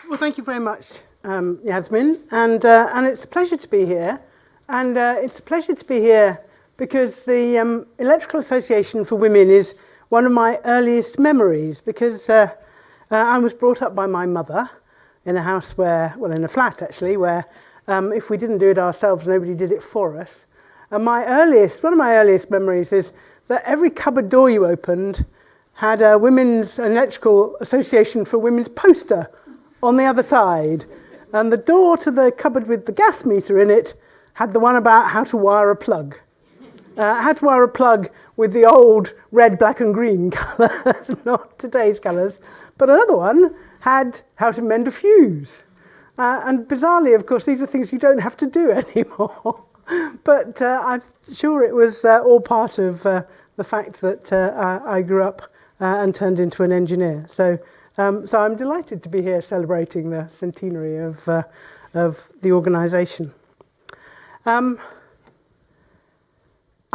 Well, thank you very much, Yasmin, and it's a pleasure to be here. And it's a pleasure to be here because the Electrical Association for Women is one of my earliest memories, because I was brought up by my mother in a house where, well, in a flat actually, where if we didn't do it ourselves, nobody did it for us. And one of my earliest memories is that every cupboard door you opened had a an Electrical Association for Women's poster on the other side. And the door to the cupboard with the gas meter in it had the one about how to wire a plug. How to wire a plug with the old red, black and green colours, not today's colours. But another one had how to mend a fuse. And bizarrely, of course, these are things you don't have to do anymore. But I'm sure it was all part of the fact that I grew up and turned into an engineer. So I'm delighted to be here celebrating the centenary of the organisation. I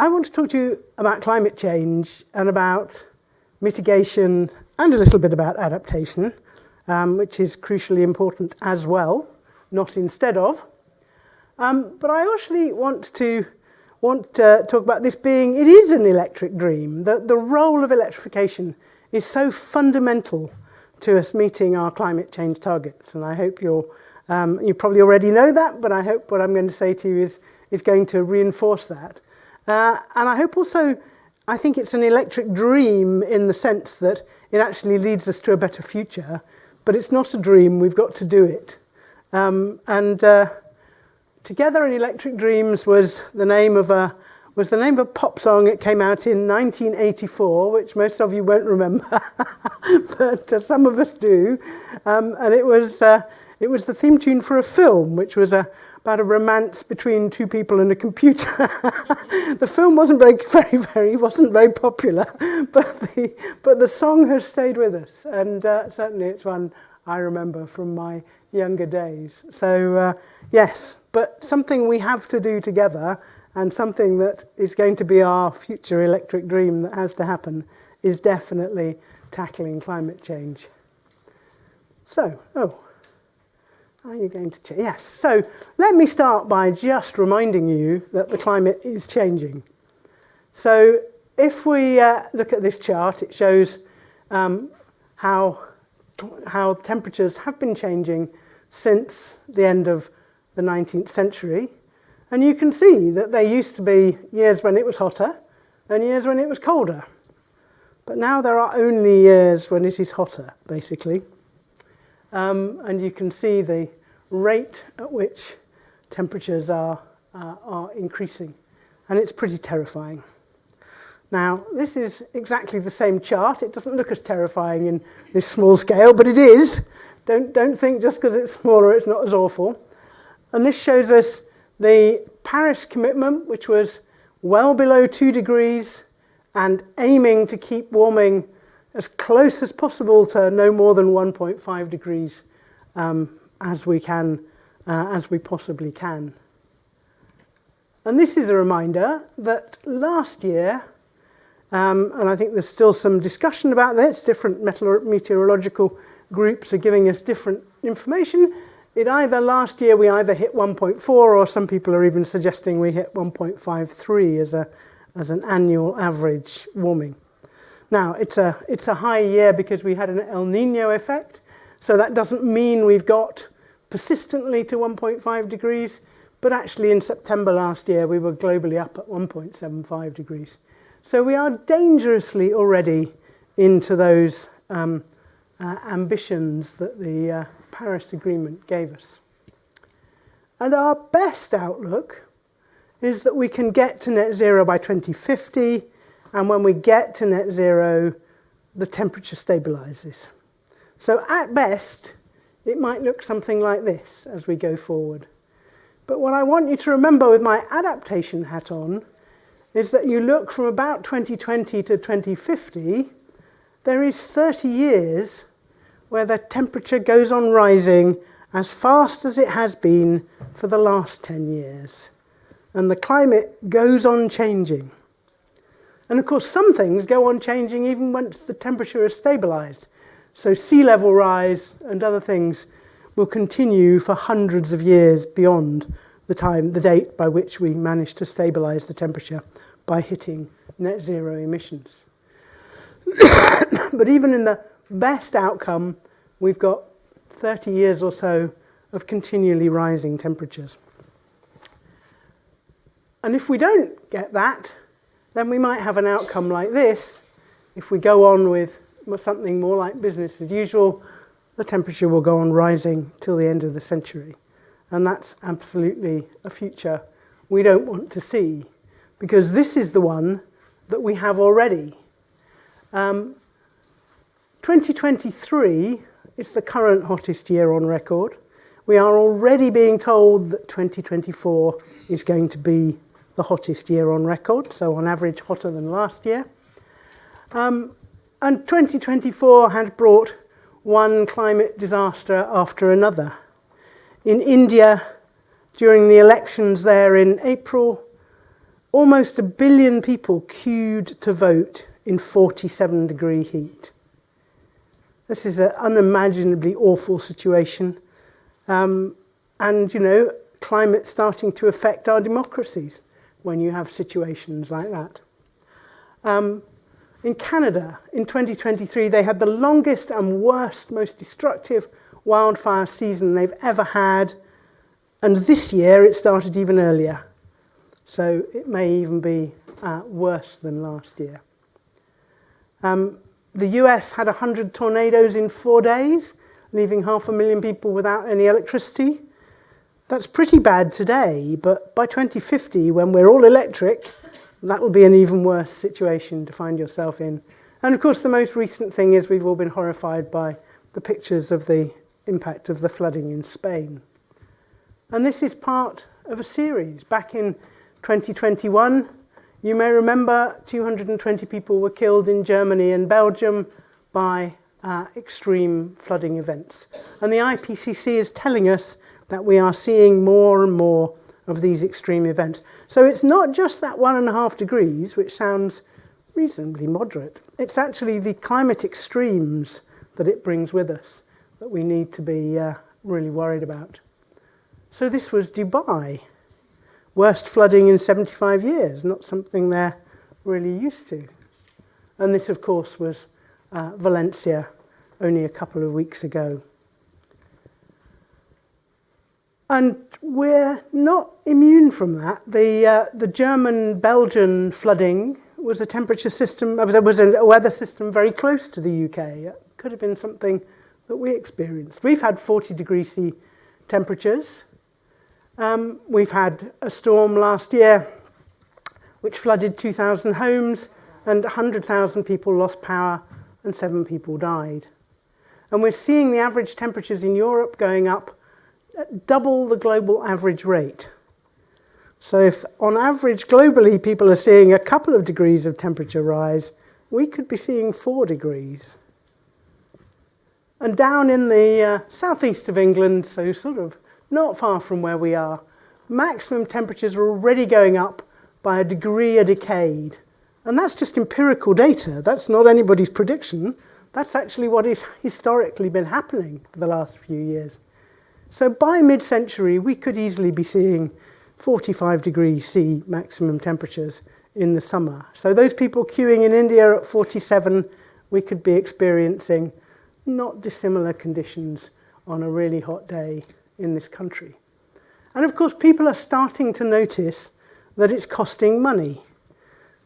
want to talk to you about climate change and about mitigation and a little bit about adaptation, which is crucially important as well, not instead of. But I actually want to talk about this being, it is an electric dream. The role of electrification is so fundamental to us meeting our climate change targets. And I hope you probably already know that, but I hope what I'm going to say to you is going to reinforce that. And I hope also, I think it's an electric dream in the sense that it actually leads us to a better future, but it's not a dream, we've got to do it. Together in Electric Dreams was the name of a pop song. It came out in 1984, which most of you won't remember, but some of us do. And it was the theme tune for a film, which was about a romance between two people and a computer. The film wasn't very popular, but the song has stayed with us, and certainly it's one I remember from my younger days. So yes, but something we have to do together, and something that is going to be our future electric dream that has to happen, is definitely tackling climate change. So, are you going to change? Yes. So let me start by just reminding you that the climate is changing. So if we look at this chart, it shows how temperatures have been changing since the end of the 19th century. And you can see that there used to be years when it was hotter and years when it was colder. But now there are only years when it is hotter, basically. And you can see the rate at which temperatures are increasing. And it's pretty terrifying. Now, this is exactly the same chart. It doesn't look as terrifying in this small scale, but it is. Don't think just because it's smaller it's not as awful. And this shows us the Paris commitment, which was well below 2 degrees and aiming to keep warming as close as possible to no more than 1.5 degrees as we possibly can. And this is a reminder that last year, and I think there's still some discussion about this, different meteorological groups are giving us different information. Last year we either hit 1.4, or some people are even suggesting we hit 1.53 as an annual average warming. Now, it's a high year because we had an El Niño effect, so that doesn't mean we've got persistently to 1.5 degrees, but actually in September last year we were globally up at 1.75 degrees. So we are dangerously already into those ambitions that the Paris Agreement gave us. And our best outlook is that we can get to net zero by 2050, and when we get to net zero, the temperature stabilises. So at best, it might look something like this as we go forward. But what I want you to remember with my adaptation hat on is that you look from about 2020 to 2050, there is 30 years where the temperature goes on rising as fast as it has been for the last 10 years. And the climate goes on changing. And of course, some things go on changing even once the temperature is stabilised. So sea level rise and other things will continue for hundreds of years beyond the date by which we manage to stabilise the temperature by hitting net zero emissions. But even in the best outcome, we've got 30 years or so of continually rising temperatures. And if we don't get that, then we might have an outcome like this. If we go on with something more like business as usual, the temperature will go on rising till the end of the century. And that's absolutely a future we don't want to see, because this is the one that we have already. 2023 is the current hottest year on record. We are already being told that 2024 is going to be the hottest year on record, so on average hotter than last year. And 2024 had brought one climate disaster after another. In India, during the elections there in April, almost 1 billion people queued to vote in 47-degree heat. This is an unimaginably awful situation. And, you know, climate's starting to affect our democracies when you have situations like that. In Canada, in 2023, they had the longest and worst, most destructive wildfire season they've ever had. And this year, it started even earlier. So it may even be worse than last year. The US had 100 tornadoes in 4 days, leaving 500,000 people without any electricity. That's pretty bad today, but by 2050, when we're all electric, that will be an even worse situation to find yourself in. And of course, the most recent thing is we've all been horrified by the pictures of the impact of the flooding in Spain. And this is part of a series. Back in 2021, you may remember 220 people were killed in Germany and Belgium by extreme flooding events. And the IPCC is telling us that we are seeing more and more of these extreme events. So it's not just that 1.5 degrees, which sounds reasonably moderate. It's actually the climate extremes that it brings with us that we need to be really worried about. So this was Dubai. Worst flooding in 75 years, not something they're really used to. And this, of course, was Valencia only a couple of weeks ago. And we're not immune from that. The German-Belgian flooding was a temperature system, there was a weather system very close to the UK. It could have been something that we experienced. We've had 40-degree C temperatures. We've had a storm last year which flooded 2,000 homes and 100,000 people lost power and 7 people died. And we're seeing the average temperatures in Europe going up at double the global average rate. So if on average globally people are seeing a couple of degrees of temperature rise, we could be seeing 4 degrees. And down in the southeast of England, so sort of not far from where we are, maximum temperatures are already going up by 1 degree a decade. And that's just empirical data. That's not anybody's prediction. That's actually what has historically been happening for the last few years. So by mid-century, we could easily be seeing 45 degrees C maximum temperatures in the summer. So those people queuing in India at 47, we could be experiencing not dissimilar conditions on a really hot day in this country. And of course, people are starting to notice that it's costing money,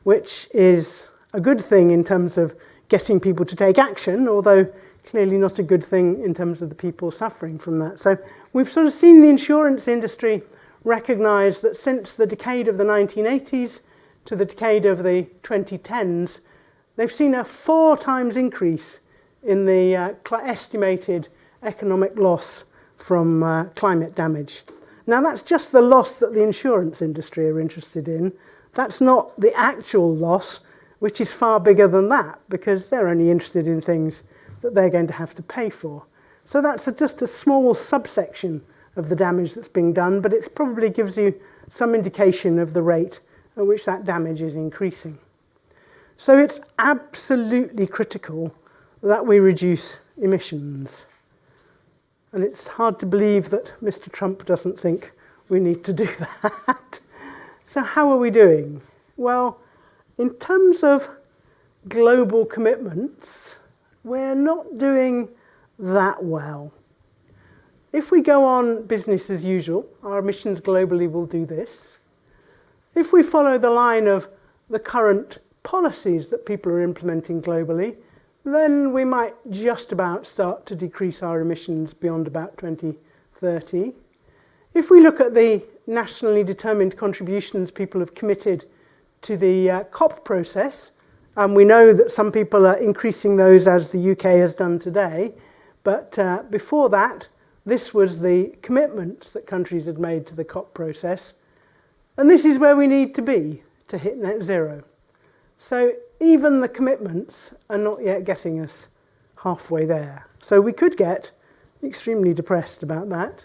which is a good thing in terms of getting people to take action, although clearly not a good thing in terms of the people suffering from that. So we've sort of seen the insurance industry recognise that since the decade of the 1980s to the decade of the 2010s, they've seen a 4 times increase in the estimated economic loss from climate damage. Now that's just the loss that the insurance industry are interested in. That's not the actual loss, which is far bigger than that, because they're only interested in things that they're going to have to pay for. So that's just a small subsection of the damage that's being done, but it probably gives you some indication of the rate at which that damage is increasing. So it's absolutely critical that we reduce emissions. And it's hard to believe that Mr. Trump doesn't think we need to do that. So how are we doing? Well, in terms of global commitments, we're not doing that well. If we go on business as usual, our emissions globally will do this. If we follow the line of the current policies that people are implementing globally, then we might just about start to decrease our emissions beyond about 2030. If we look at the nationally determined contributions people have committed to the COP process, and we know that some people are increasing those as the UK has done today, but before that, this was the commitments that countries had made to the COP process, and this is where we need to be to hit net zero. So even the commitments are not yet getting us halfway there. So we could get extremely depressed about that.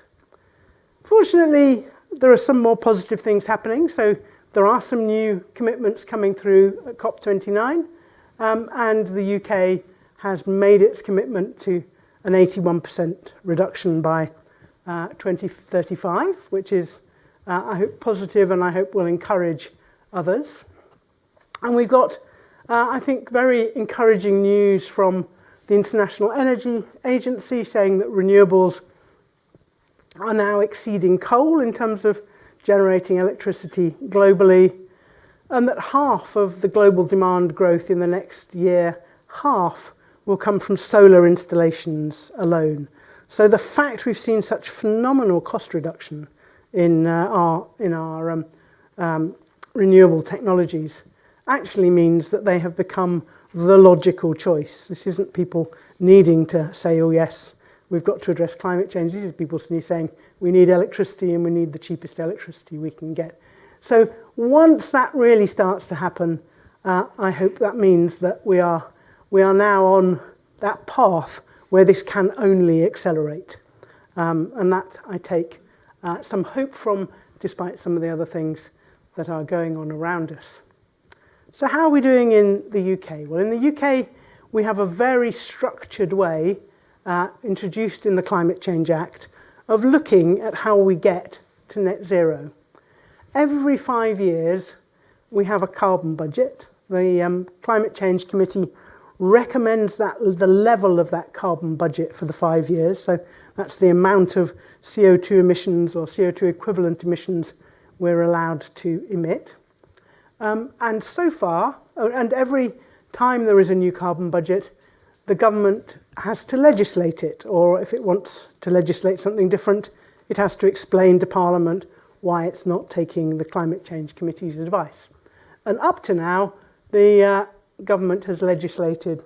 Fortunately, there are some more positive things happening. So there are some new commitments coming through at COP29, and the UK has made its commitment to an 81% reduction by 2035, which is, I hope, positive, and I hope will encourage others. And we've got, I think, very encouraging news from the International Energy Agency saying that renewables are now exceeding coal in terms of generating electricity globally, and that half of the global demand growth in the next year, half will come from solar installations alone. So the fact we've seen such phenomenal cost reduction in our renewable technologies actually means that they have become the logical choice. This isn't people needing to say, oh yes, we've got to address climate change. This is people saying we need electricity and we need the cheapest electricity we can get. So once that really starts to happen, I hope that means that we are now on that path where this can only accelerate. And that I take some hope from, despite some of the other things that are going on around us. So how are we doing in the UK? Well, in the UK, we have a very structured way introduced in the Climate Change Act of looking at how we get to net zero. Every 5 years, we have a carbon budget. The Climate Change Committee recommends that the level of that carbon budget for the 5 years. So that's the amount of CO2 emissions or CO2 equivalent emissions we're allowed to emit. And so far, and every time there is a new carbon budget, the government has to legislate it, or if it wants to legislate something different, it has to explain to Parliament why it's not taking the Climate Change Committee's advice. And up to now, the government has legislated,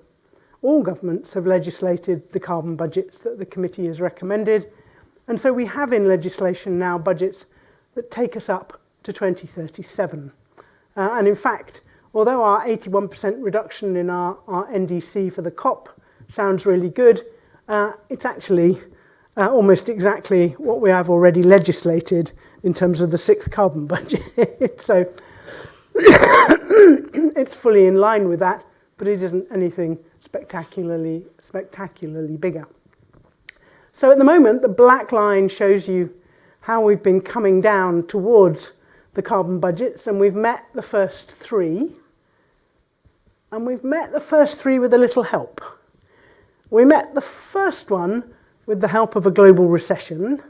all governments have legislated the carbon budgets that the committee has recommended. And so we have in legislation now budgets that take us up to 2037. And in fact, although our 81% reduction in our NDC for the COP sounds really good, it's actually almost exactly what we have already legislated in terms of the 6th carbon budget. So it's fully in line with that, but it isn't anything spectacularly bigger. So at the moment, the black line shows you how we've been coming down towards the carbon budgets, and we've met the first 3. And we've met the first 3 with a little help. We met the first one with the help of a global recession,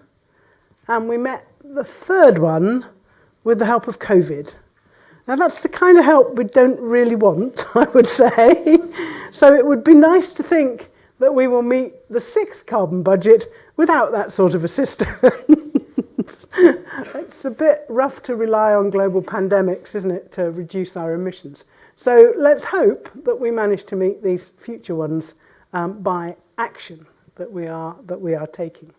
and we met the 3rd one with the help of COVID. Now that's the kind of help we don't really want, I would say. So it would be nice to think that we will meet the 6th carbon budget without that sort of assistance. It's a bit rough to rely on global pandemics, isn't it, to reduce our emissions. So let's hope that we manage to meet these future ones by action that we are taking.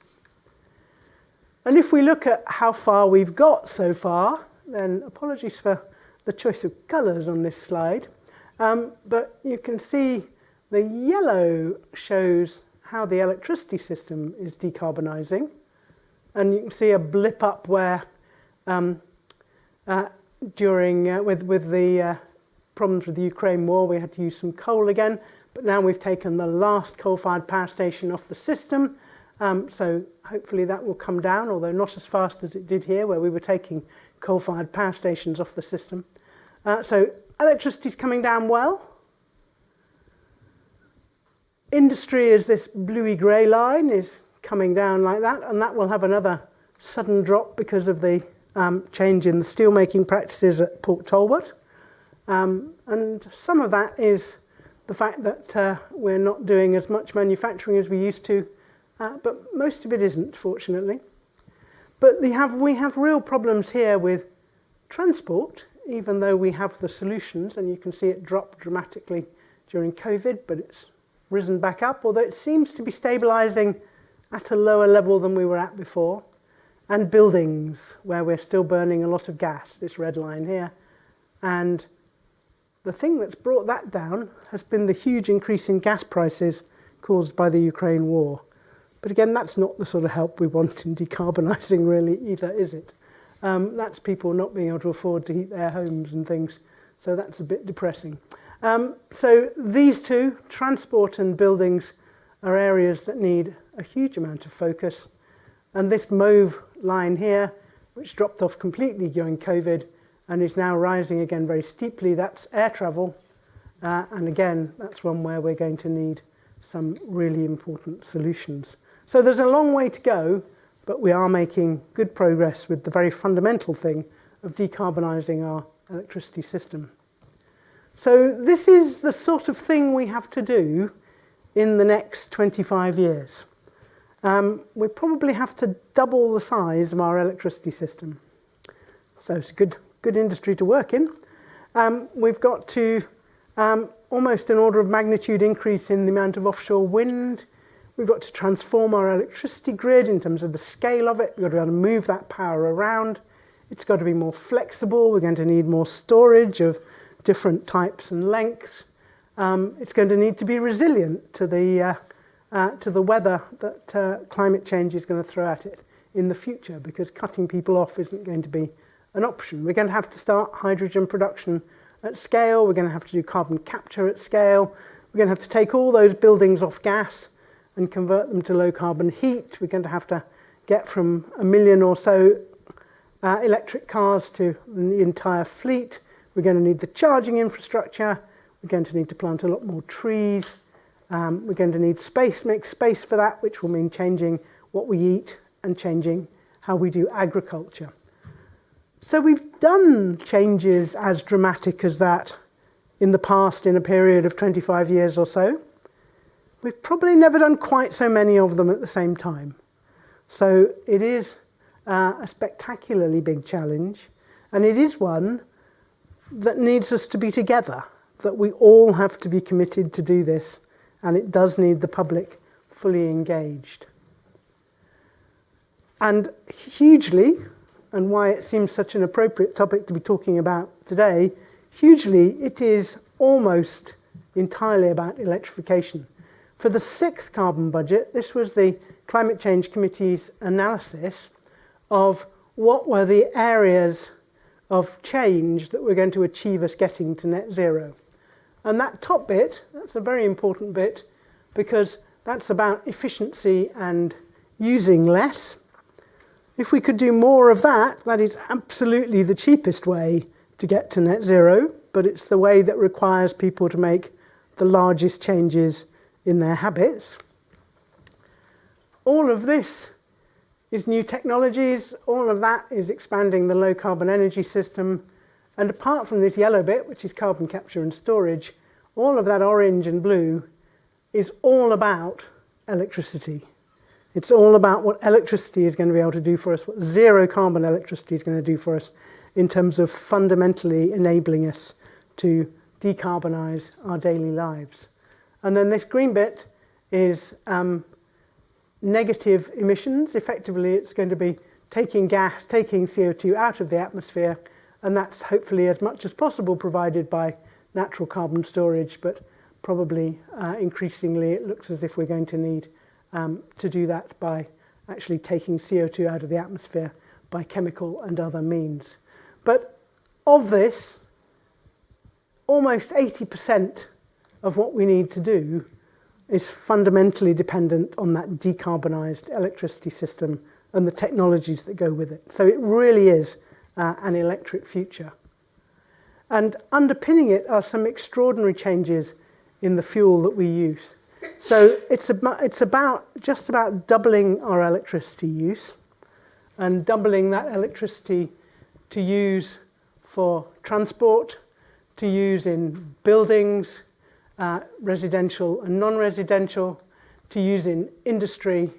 And if we look at how far we've got so far, then apologies for the choice of colours on this slide, but you can see the yellow shows how the electricity system is decarbonising. And you can see a blip up where during with the problems with the Ukraine war, we had to use some coal again. But now we've taken the last coal-fired power station off the system, So hopefully that will come down, although not as fast as it did here, where we were taking coal-fired power stations off the system. So electricity's coming down well. Industry is this bluey-grey line, is coming down like that, and that will have another sudden drop because of the change in the steelmaking practices at Port Talbot. And some of that is the fact that we're not doing as much manufacturing as we used to, but most of it isn't, fortunately. But we have real problems here with transport, even though we have the solutions, and you can see it dropped dramatically during COVID, but it's risen back up, although it seems to be stabilising at a lower level than we were at before. And buildings, where we're still burning a lot of gas, this red line here. And the thing that's brought that down has been the huge increase in gas prices caused by the Ukraine war. But again, that's not the sort of help we want in decarbonising really either, is it? That's people not being able to afford to heat their homes and things. So that's a bit depressing. So these two, transport and buildings, are areas that need a huge amount of focus. And this mauve line here, which dropped off completely during COVID and is now rising again very steeply, that's air travel. And again, that's one where we're going to need some really important solutions. So there's a long way to go, but we are making good progress with the very fundamental thing of decarbonising our electricity system. So this is the sort of thing we have to do in the next 25 years. We probably have to double the size of our electricity system. So it's a good industry to work in. We've got to almost an order of magnitude increase in the amount of offshore wind. We've got to transform our electricity grid in terms of the scale of it. We've got to be able to move that power around. It's got to be more flexible. We're going to need more storage of different types and lengths. It's going to need to be resilient to the weather that climate change is going to throw at it in the future, because cutting people off isn't going to be an option. We're going to have to start hydrogen production at scale. We're going to have to do carbon capture at scale. We're going to have to take all those buildings off gas and convert them to low carbon heat. We're going to have to get from 1 million or so electric cars to the entire fleet. We're going to need the charging infrastructure. We're going to need to plant a lot more trees. We're going to need space, make space for that, which will mean changing what we eat and changing how we do agriculture. So we've done changes as dramatic as that in the past in a period of 25 years or so. We've probably never done quite so many of them at the same time. So it is a spectacularly big challenge, and it is one that needs us to be together, that we all have to be committed to do this, and it does need the public fully engaged. And hugely, and why it seems such an appropriate topic to be talking about today, hugely it is almost entirely about electrification. For the 6th carbon budget, this was the Climate Change Committee's analysis of what were the areas of change that we're going to achieve us getting to net zero. And that top bit, that's a very important bit, because that's about efficiency and using less. If we could do more of that, that is absolutely the cheapest way to get to net zero, but it's the way that requires people to make the largest changes in their habits. All of this is new technologies. All of that is expanding the low carbon energy system. And apart from this yellow bit, which is carbon capture and storage, all of that orange and blue is all about electricity. It's all about what electricity is going to be able to do for us, what zero carbon electricity is going to do for us in terms of fundamentally enabling us to decarbonise our daily lives. And then this green bit is negative emissions. Effectively, it's going to be taking gas, taking CO2 out of the atmosphere, and that's hopefully as much as possible provided by natural carbon storage, but probably increasingly it looks as if we're going to need to do that by actually taking CO2 out of the atmosphere by chemical and other means. But of this, almost 80% of what we need to do is fundamentally dependent on that decarbonised electricity system and the technologies that go with it. So it really is an electric future. And underpinning it are some extraordinary changes in the fuel that we use. So it's just about doubling our electricity use and doubling that electricity to use for transport, to use in buildings, residential and non-residential, to use in industry,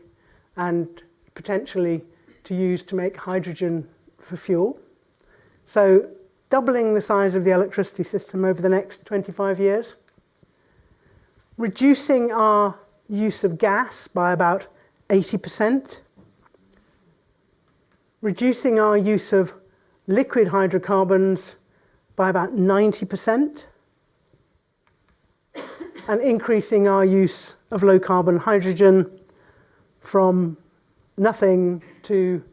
and potentially to use to make hydrogen for fuel. So doubling the size of the electricity system over the next 25 years. Reducing our use of gas by about 80%. Reducing our use of liquid hydrocarbons by about 90%. And increasing our use of low-carbon hydrogen from nothing to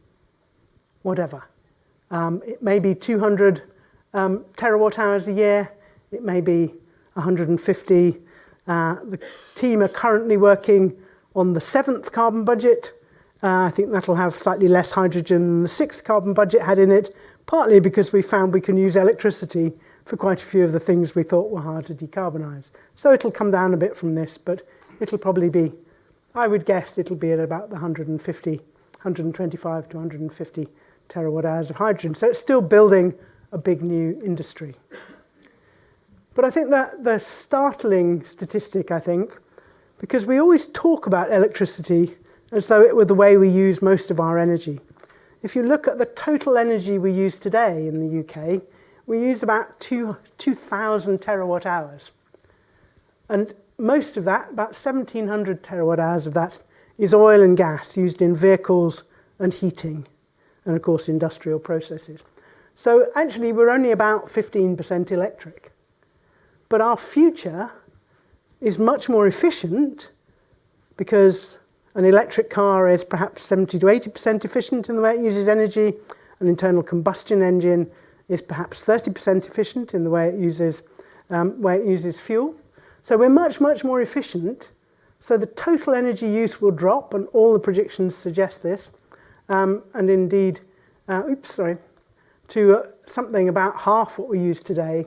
whatever. It may be 200 terawatt hours a year. It may be 150. The team are currently working on the 7th carbon budget. I think that'll have slightly less hydrogen than the 6th carbon budget had in it, partly because we found we can use electricity for quite a few of the things we thought were hard to decarbonise. So it'll come down a bit from this, but it'll probably be, I would guess it'll be at about the 125 to 150 terawatt hours of hydrogen. So it's still building a big new industry. But I think that the startling statistic, because we always talk about electricity as though it were the way we use most of our energy. If you look at the total energy we use today in the UK, we use about 2,000 terawatt hours. And most of that, about 1,700 terawatt hours of that, is oil and gas used in vehicles and heating, and of course industrial processes. So actually we're only about 15% electric. But our future is much more efficient because an electric car is perhaps 70 to 80% efficient in the way it uses energy. An internal combustion engine is perhaps 30% efficient in the way it uses fuel. So we're much, much more efficient. So the total energy use will drop, and all the predictions suggest this. And indeed, to something about half what we use today.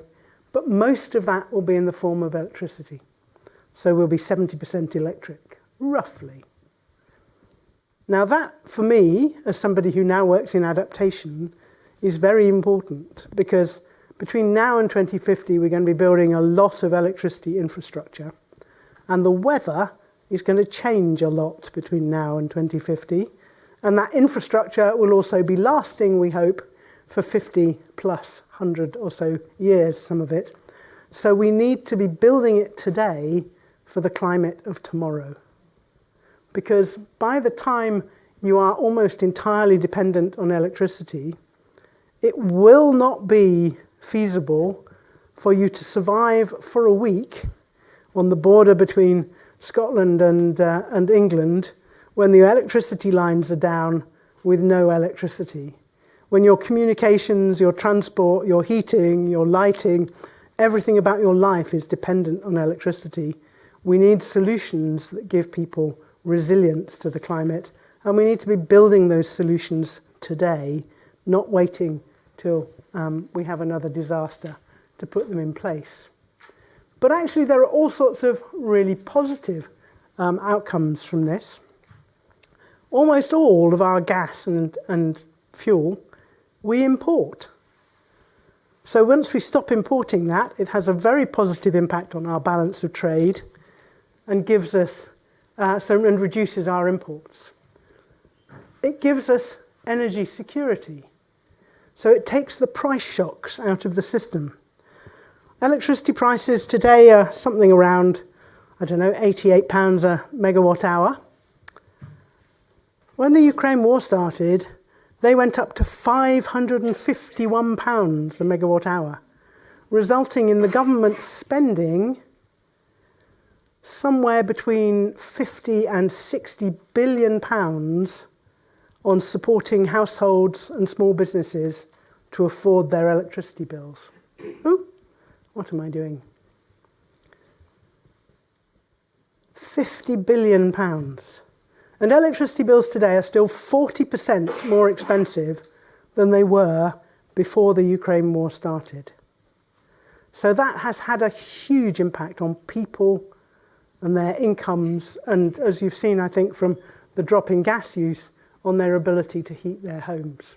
But most of that will be in the form of electricity. So we'll be 70% electric, roughly. Now that, for me, as somebody who now works in adaptation, is very important, because between now and 2050, we're going to be building a lot of electricity infrastructure. And the weather is going to change a lot between now and 2050. And that infrastructure will also be lasting, we hope, for 50 plus 100 or so years, some of it. So we need to be building it today for the climate of tomorrow. Because by the time you are almost entirely dependent on electricity, it will not be feasible for you to survive for a week on the border between Scotland and England when the electricity lines are down with no electricity. When your communications, your transport, your heating, your lighting, everything about your life is dependent on electricity, we need solutions that give people resilience to the climate, and we need to be building those solutions today, not waiting till we have another disaster to put them in place. But actually there are all sorts of really positive outcomes from this. Almost all of our gas and fuel we import. So once we stop importing that, it has a very positive impact on our balance of trade and gives us and reduces our imports. It gives us energy security. So it takes the price shocks out of the system. Electricity prices today are something around, £88 a megawatt hour. When the Ukraine war started, they went up to £551 a megawatt hour, resulting in the government spending somewhere between 50 and 60 billion pounds on supporting households and small businesses to afford their electricity bills. Ooh, what am I doing? £50 billion. And electricity bills today are still 40% more expensive than they were before the Ukraine war started. So that has had a huge impact on people and their incomes, and as you've seen, I think, from the drop in gas use, on their ability to heat their homes.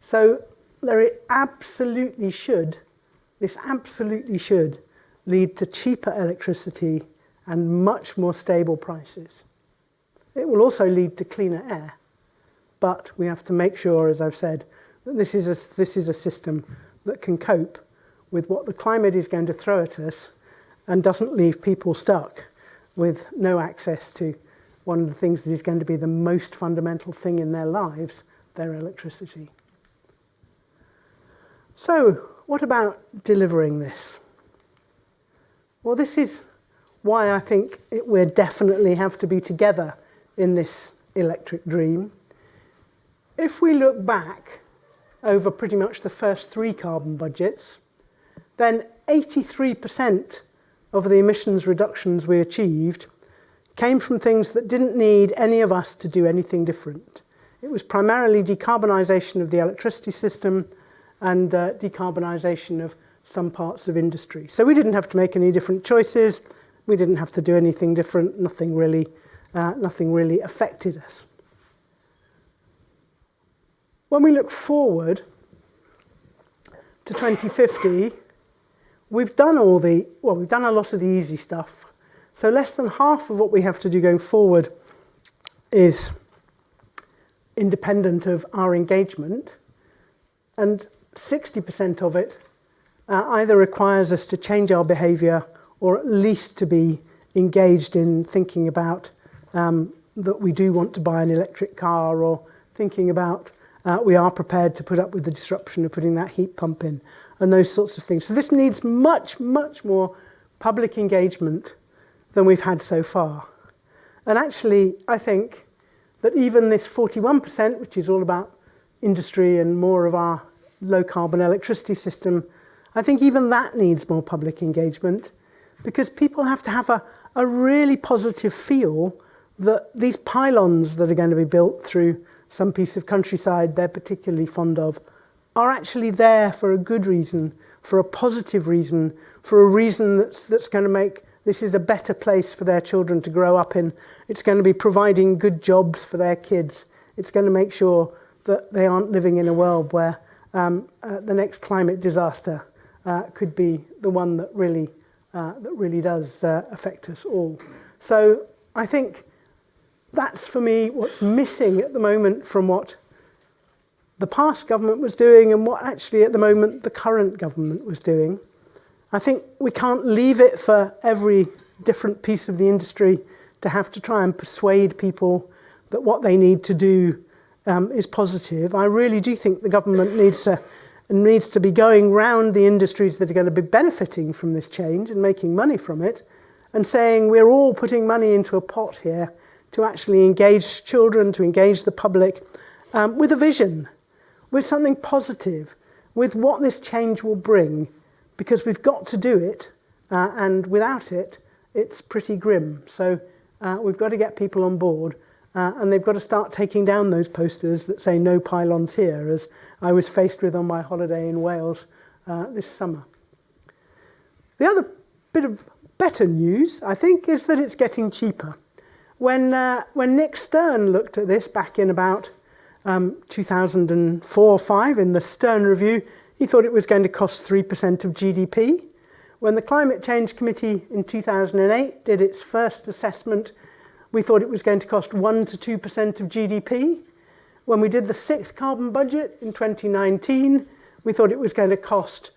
So this absolutely should lead to cheaper electricity and much more stable prices. It will also lead to cleaner air, but we have to make sure, as I've said, that this is a system that can cope with what the climate is going to throw at us and doesn't leave people stuck with no access to one of the things that is going to be the most fundamental thing in their lives, their electricity. So, what about delivering this? Well, this is why I think we definitely have to be together in this electric dream. If we look back over pretty much the first 3 carbon budgets, then 83% of the emissions reductions we achieved came from things that didn't need any of us to do anything different. It was primarily decarbonisation of the electricity system and decarbonisation of some parts of industry. So we didn't have to make any different choices. We didn't have to do anything different. Nothing really affected us. When we look forward to 2050, we've done a lot of the easy stuff. So less than half of what we have to do going forward is independent of our engagement, and 60% of it either requires us to change our behaviour or at least to be engaged in thinking about that we do want to buy an electric car, or thinking about we are prepared to put up with the disruption of putting that heat pump in, and those sorts of things. So this needs much, much more public engagement than we've had so far. And actually, I think that even this 41%, which is all about industry and more of our low-carbon electricity system, I think even that needs more public engagement, because people have to have a really positive feel that these pylons that are going to be built through some piece of countryside they're particularly fond of are actually there for a good reason, for a positive reason, for a reason that's going to make this is a better place for their children to grow up in. It's going to be providing good jobs for their kids. It's going to make sure that they aren't living in a world where the next climate disaster could be the one that really does affect us all. So I think that's, for me, what's missing at the moment from what the past government was doing and what actually at the moment the current government was doing. I think we can't leave it for every different piece of the industry to have to try and persuade people that what they need to do is positive. I really do think the government needs to be going round the industries that are going to be benefiting from this change and making money from it, and saying we're all putting money into a pot here to actually engage children, to engage the public, with a vision, with something positive, with what this change will bring, because we've got to do it, and without it, it's pretty grim. So we've got to get people on board, and they've got to start taking down those posters that say no pylons here, as I was faced with on my holiday in Wales this summer. The other bit of better news, I think, is that it's getting cheaper. When Nick Stern looked at this back in about 2004 or 5 in the Stern Review, he thought it was going to cost 3% of GDP. When the Climate Change Committee in 2008 did its first assessment, we thought it was going to cost 1 to 2% of GDP. When we did the 6th carbon budget in 2019, we thought it was going to cost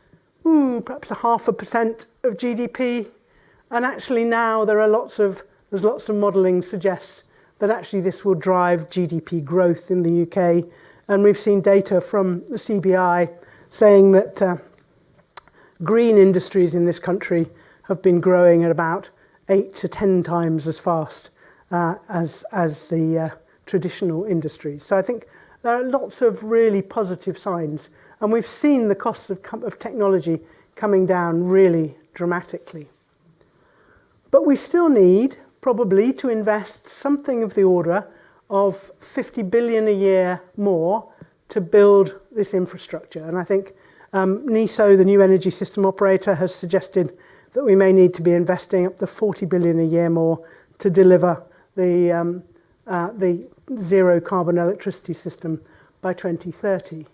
perhaps 0.5% of GDP. And actually now there's lots of modelling suggests that actually this will drive GDP growth in the UK. And we've seen data from the CBI saying that green industries in this country have been growing at about 8 to 10 times as fast as the traditional industries. So I think there are lots of really positive signs, and we've seen the costs of technology coming down really dramatically. But we still need probably to invest something of the order of 50 billion a year more to build this infrastructure. And I think NESO, the new energy system operator, has suggested that we may need to be investing up to 40 billion a year more to deliver the zero carbon electricity system by 2030.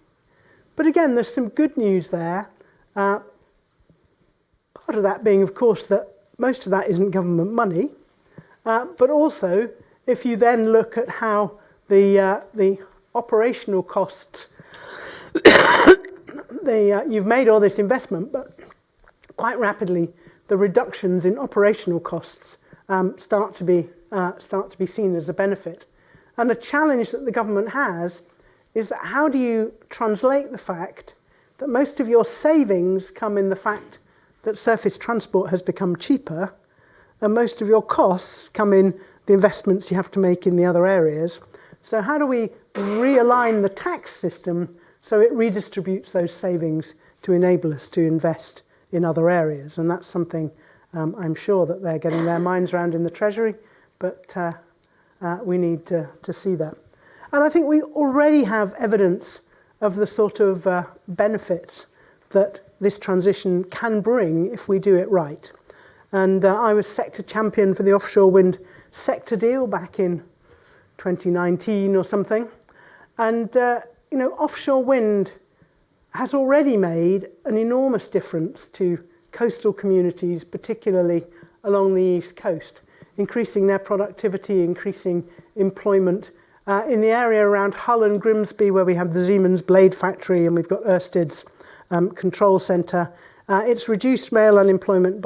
But again, there's some good news there. Part of that being, of course, that most of that isn't government money, but also if you then look at how the operational costs, you've made all this investment, but quite rapidly the reductions in operational costs start to be seen as a benefit. And the challenge that the government has is that how do you translate the fact that most of your savings come in the fact that surface transport has become cheaper, and most of your costs come in the investments you have to make in the other areas. So how do we realign the tax system so it redistributes those savings to enable us to invest in other areas? And that's something I'm sure that they're getting their minds around in the Treasury, but we need to see that. And I think we already have evidence of the sort of benefits that this transition can bring if we do it right. And I was sector champion for the offshore wind sector deal back in 2019 or something. And, offshore wind has already made an enormous difference to coastal communities, particularly along the east coast, increasing their productivity, increasing employment. In the area around Hull and Grimsby, where we have the Siemens blade factory and we've got Ørsted's control centre, it's reduced male unemployment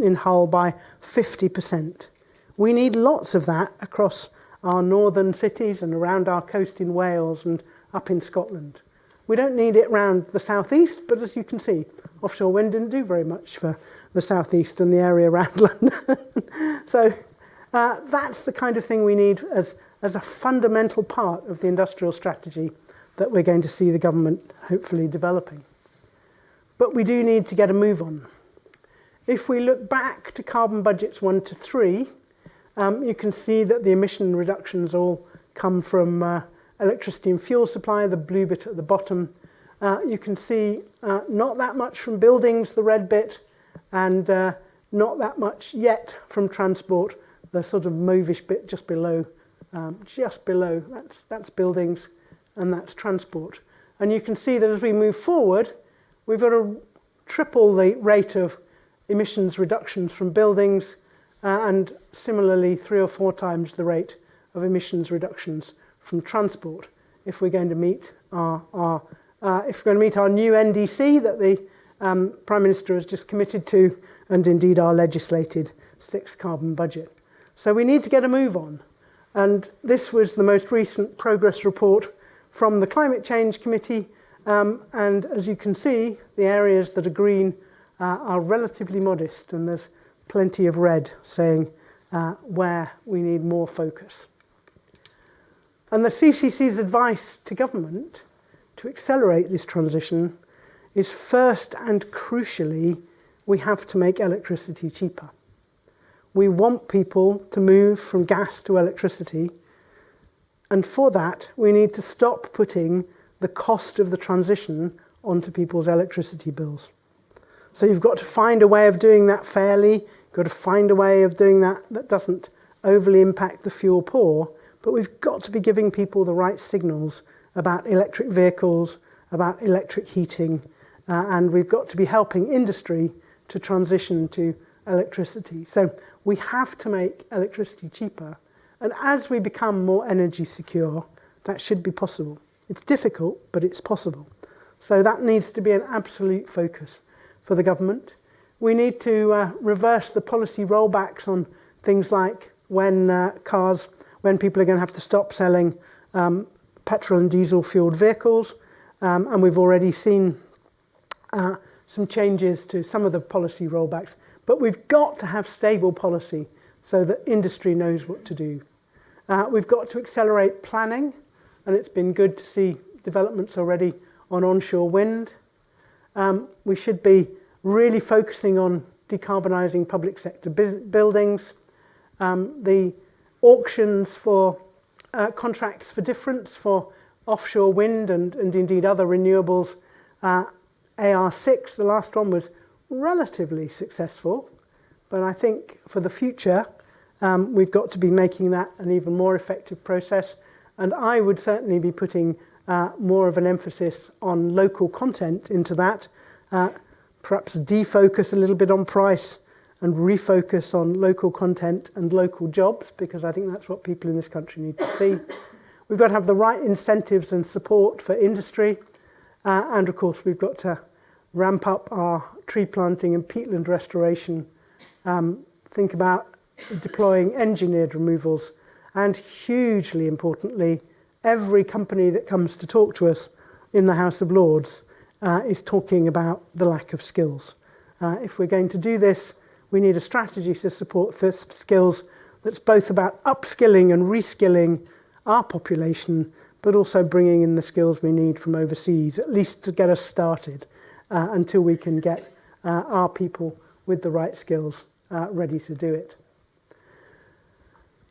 in Hull by 50%. We need lots of that across our northern cities and around our coast in Wales and up in Scotland. We don't need it around the southeast, but as you can see, offshore wind didn't do very much for the southeast and the area around London. So that's the kind of thing we need as a fundamental part of the industrial strategy that we're going to see the government hopefully developing. But we do need to get a move on. If we look back to carbon budgets 1 to 3, you can see that the emission reductions all come from electricity and fuel supply, the blue bit at the bottom. You can see not that much from buildings, the red bit, and not that much yet from transport, the sort of mauvish bit just below. That's buildings and that's transport. And you can see that as we move forward, we've got to triple the rate of emissions reductions from buildings and similarly 3 or 4 times the rate of emissions reductions from transport if we're going to meet our new NDC that the Prime Minister has just committed to, and indeed our legislated 6th carbon budget. So we need to get a move on. And this was the most recent progress report from the Climate Change Committee. And as you can see, the areas that are green are relatively modest, and there's plenty of red saying where we need more focus. And the CCC's advice to government to accelerate this transition is first and crucially, we have to make electricity cheaper. We want people to move from gas to electricity, and for that we need to stop putting the cost of the transition onto people's electricity bills. So you've got to find a way of doing that fairly, you've got to find a way of doing that doesn't overly impact the fuel poor, but we've got to be giving people the right signals about electric vehicles, about electric heating, and we've got to be helping industry to transition to electricity. So we have to make electricity cheaper, and as we become more energy secure, that should be possible. It's difficult, but it's possible. So that needs to be an absolute focus for the government. We need to reverse the policy rollbacks on things like when people are going to have to stop selling petrol and diesel fueled vehicles, and we've already seen some changes to some of the policy rollbacks, but we've got to have stable policy so that industry knows what to do. We've got to accelerate planning, and it's been good to see developments already on onshore wind. We should be really focusing on decarbonising public sector buildings, the auctions for contracts for difference for offshore wind and indeed other renewables. AR6, the last one, was relatively successful, but I think for the future we've got to be making that an even more effective process, and I would certainly be putting more of an emphasis on local content into that, perhaps defocus a little bit on price and refocus on local content and local jobs, because I think that's what people in this country need to see. We've got to have the right incentives and support for industry, and of course we've got to ramp up our tree planting and peatland restoration, think about deploying engineered removals, and hugely importantly, every company that comes to talk to us in the House of Lords is talking about the lack of skills. If we're going to do this, we need a strategy to support this skills that's both about upskilling and reskilling our population, but also bringing in the skills we need from overseas, at least to get us started, until we can get our people with the right skills ready to do it.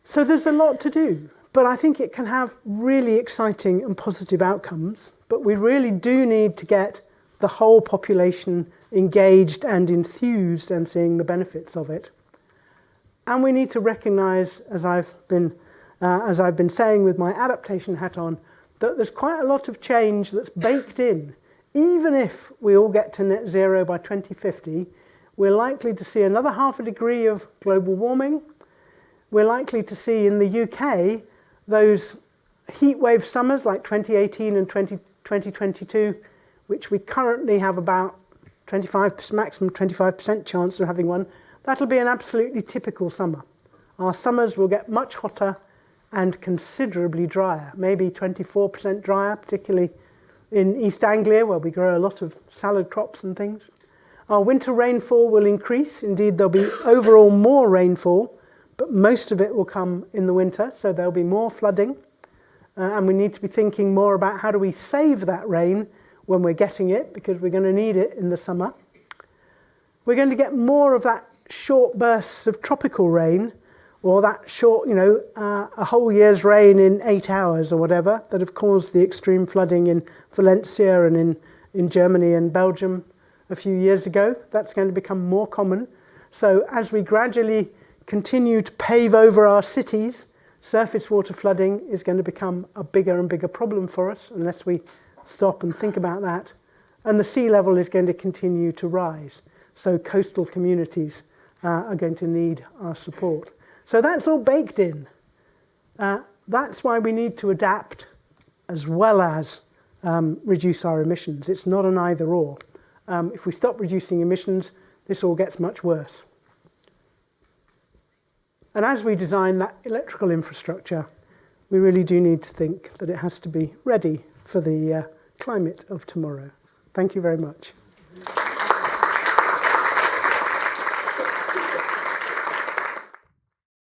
So there's a lot to do, but I think it can have really exciting and positive outcomes, but we really do need to get the whole population engaged and enthused and seeing the benefits of it. And we need to recognise, as I've been saying with my adaptation hat on, that there's quite a lot of change that's baked in. Even if we all get to net zero by 2050, we're likely to see another 0.5 degree of global warming. We're likely to see in the UK those heat wave summers like 2018 and 2022, which we currently have about maximum 25% chance of having one. That'll be an absolutely typical summer. Our summers will get much hotter and considerably drier, maybe 24% drier, particularly in East Anglia, where we grow a lot of salad crops and things. Our winter rainfall will increase. Indeed, there'll be overall more rainfall, but most of it will come in the winter, so there'll be more flooding. And we need to be thinking more about how do we save that rain when we're getting it, because we're going to need it in the summer. We're going to get more of that short bursts of tropical rain, or that short, a whole year's rain in 8 hours or whatever, that have caused the extreme flooding in Valencia and in Germany and Belgium a few years ago. That's going to become more common. So as we gradually continue to pave over our cities, surface water flooding is going to become a bigger and bigger problem for us unless we stop and think about that. And the sea level is going to continue to rise. So coastal communities are going to need our support. So that's all baked in. That's why we need to adapt as well as reduce our emissions. It's not an either or. If we stop reducing emissions, this all gets much worse. And as we design that electrical infrastructure, we really do need to think that it has to be ready for the climate of tomorrow. Thank you very much.